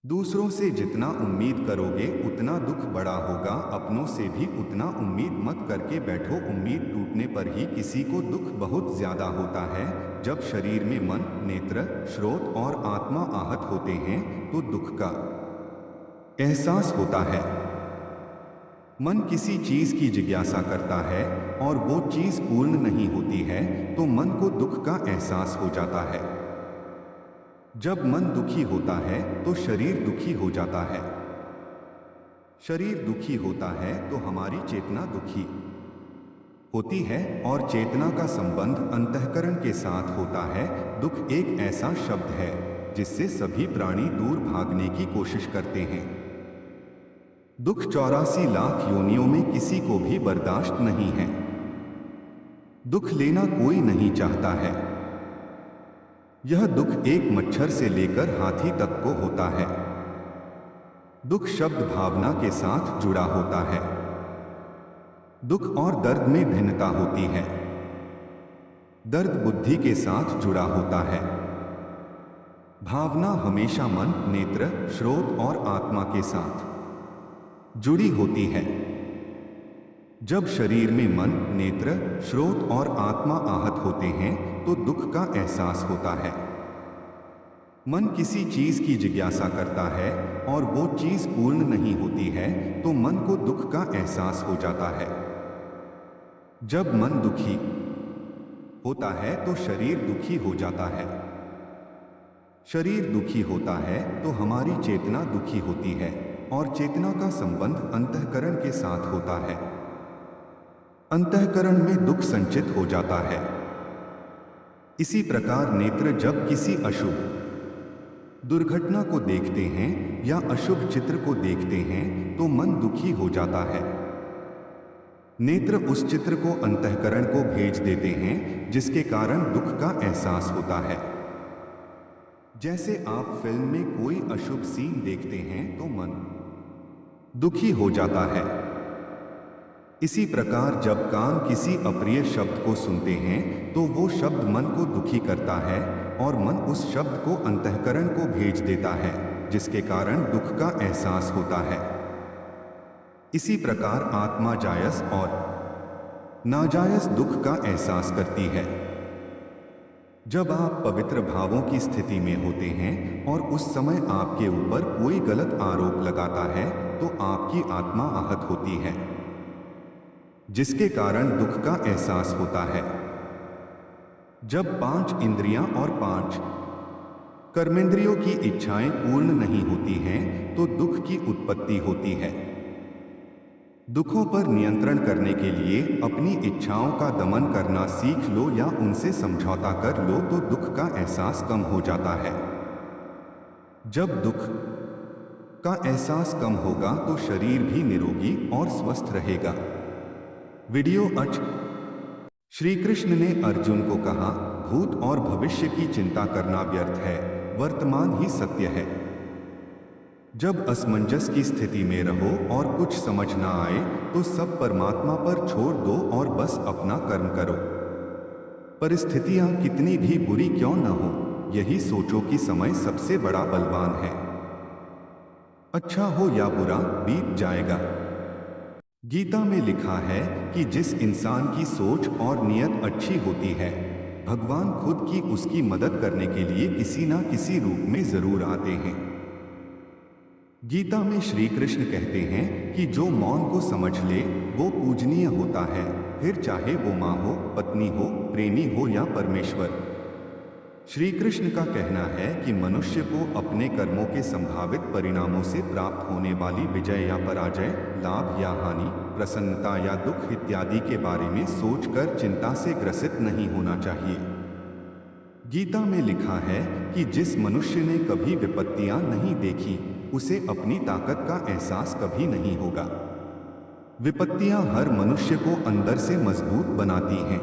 दूसरों से जितना उम्मीद करोगे उतना दुख बड़ा होगा। अपनों से भी उतना उम्मीद मत करके बैठो। उम्मीद टूटने पर ही किसी को दुख बहुत ज्यादा होता है। जब शरीर में मन, नेत्र, श्रोत और आत्मा आहत होते हैं तो दुख का एहसास होता है। मन किसी चीज की जिज्ञासा करता है और वो चीज पूर्ण नहीं होती है तो मन को दुख का एहसास हो जाता है। जब मन दुखी होता है तो शरीर दुखी हो जाता है। शरीर दुखी होता है तो हमारी चेतना दुखी होती है और चेतना का संबंध अंतःकरण के साथ होता है। दुख एक ऐसा शब्द है जिससे सभी प्राणी दूर भागने की कोशिश करते हैं। दुख 84 लाख योनियों में किसी को भी बर्दाश्त नहीं है। दुख लेना कोई नहीं चाहता है। यह दुख एक मच्छर से लेकर हाथी तक को होता है। दुख शब्द भावना के साथ जुड़ा होता है। दुख और दर्द में भिन्नता होती है। दर्द बुद्धि के साथ जुड़ा होता है। भावना हमेशा मन, नेत्र, श्रोत और आत्मा के साथ जुड़ी होती है। जब शरीर में मन, नेत्र, श्रोत और आत्मा आहत होते हैं तो दुख का एहसास होता है। मन किसी चीज की जिज्ञासा करता है और वो चीज पूर्ण नहीं होती है तो मन को दुख का एहसास हो जाता है। जब मन दुखी होता है तो शरीर दुखी हो जाता है। शरीर दुखी होता है तो हमारी चेतना दुखी होती है और चेतना का संबंध अंतःकरण के साथ होता है। अंतःकरण में दुख संचित हो जाता है। इसी प्रकार नेत्र जब किसी अशुभ दुर्घटना को देखते हैं या अशुभ चित्र को देखते हैं तो मन दुखी हो जाता है। नेत्र उस चित्र को अंतःकरण को भेज देते हैं जिसके कारण दुख का एहसास होता है। जैसे आप फिल्म में कोई अशुभ सीन देखते हैं तो मन दुखी हो जाता है। इसी प्रकार जब कान किसी अप्रिय शब्द को सुनते हैं तो वो शब्द मन को दुखी करता है और मन उस शब्द को अंतःकरण को भेज देता है जिसके कारण दुख का एहसास होता है। इसी प्रकार आत्मा जायज और नाजायज दुख का एहसास करती है। जब आप पवित्र भावों की स्थिति में होते हैं और उस समय आपके ऊपर कोई गलत आरोप लगाता है तो आपकी आत्मा आहत होती है जिसके कारण दुख का एहसास होता है। जब 5 इंद्रियां और 5 कर्मेंद्रियों की इच्छाएं पूर्ण नहीं होती हैं तो दुख की उत्पत्ति होती है। दुखों पर नियंत्रण करने के लिए अपनी इच्छाओं का दमन करना सीख लो या उनसे समझौता कर लो तो दुख का एहसास कम हो जाता है। जब दुख का एहसास कम होगा तो शरीर भी निरोगी और स्वस्थ रहेगा। वीडियो श्री कृष्ण ने अर्जुन को कहा, भूत और भविष्य की चिंता करना व्यर्थ है, वर्तमान ही सत्य है। जब असमंजस की स्थिति में रहो और कुछ समझ ना आए तो सब परमात्मा पर छोड़ दो और बस अपना कर्म करो। परिस्थितियां कितनी भी बुरी क्यों न हो, यही सोचो कि समय सबसे बड़ा बलवान है। अच्छा हो या बुरा, बीत जाएगा। गीता में लिखा है कि जिस इंसान की सोच और नियत अच्छी होती है, भगवान खुद की उसकी मदद करने के लिए किसी ना किसी रूप में जरूर आते हैं। गीता में श्री कृष्ण कहते हैं कि जो मौन को समझ ले वो पूजनीय होता है, फिर चाहे वो माँ हो, पत्नी हो, प्रेमी हो या परमेश्वर। श्री कृष्ण का कहना है कि मनुष्य को अपने कर्मों के संभावित परिणामों से प्राप्त होने वाली विजय या पराजय, लाभ या हानि, प्रसन्नता या दुख इत्यादि के बारे में सोचकर चिंता से ग्रसित नहीं होना चाहिए। गीता में लिखा है कि जिस मनुष्य ने कभी विपत्तियां नहीं देखी उसे अपनी ताकत का एहसास कभी नहीं होगा। विपत्तियां हर मनुष्य को अंदर से मजबूत बनाती हैं।